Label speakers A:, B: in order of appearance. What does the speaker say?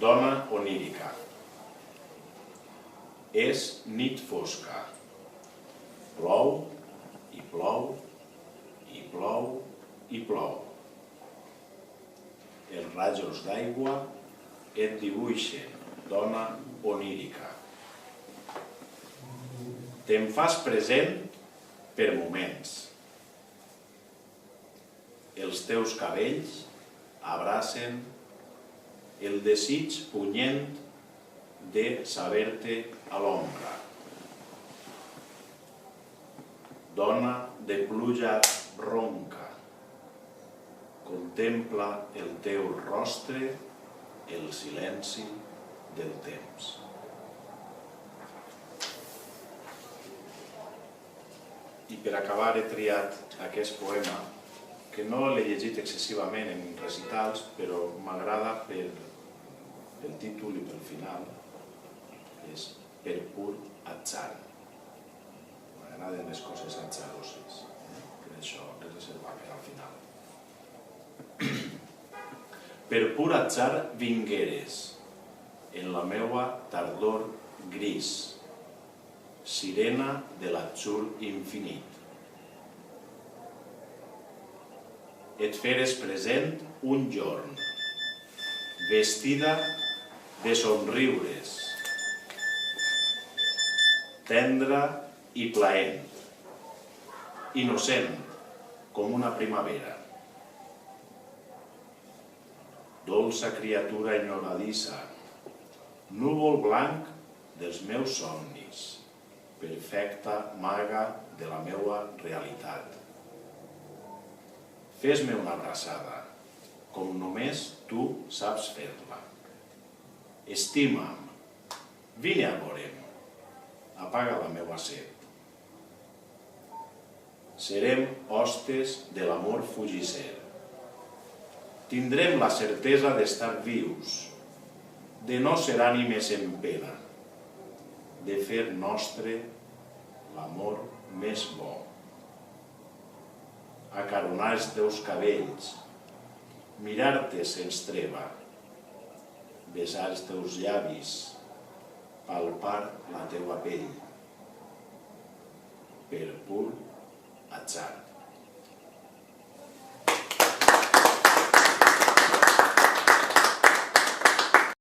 A: dona onírica. És nit fosca. Plou, i plou, i plou, i plou. Els rajos d'aigua et dibuixen, dona onírica. Te'n fas present per moments. Els teus cabells abracen el desig punyent de saber-te a l'ombra. Dona de pluja ronca, contempla el teu rostre, el silenci del temps. I per acabar he triat aquest poema, que no l'he llegit excessivament en recitals, però m'agrada pel títol i pel final. És Per pur atzar. M'agraden les coses atzaroses, per això l'he reservat per al final. Per pur atzar vingueres, en la meua tardor gris, sirena de l'atzur infinit. Et feres present un jorn, vestida de somriures, tendra i plaent, innocent com una primavera. Dolça criatura enyoradissa, núvol blanc dels meus somnis, perfecta maga de la meua realitat. Fes-me una abraçada, com només tu saps fer-la. Estima'm, vine a veure'm, apaga la meua set. Serem hostes de l'amor fugisser. Tindrem la certesa d'estar vius, de no ser ànimes en pena, de fer nostre l'amor més bo. Acaronar els teus cabells, mirar-te sense treva, besar els teus llavis, palpar la teua pell, per pur atzar.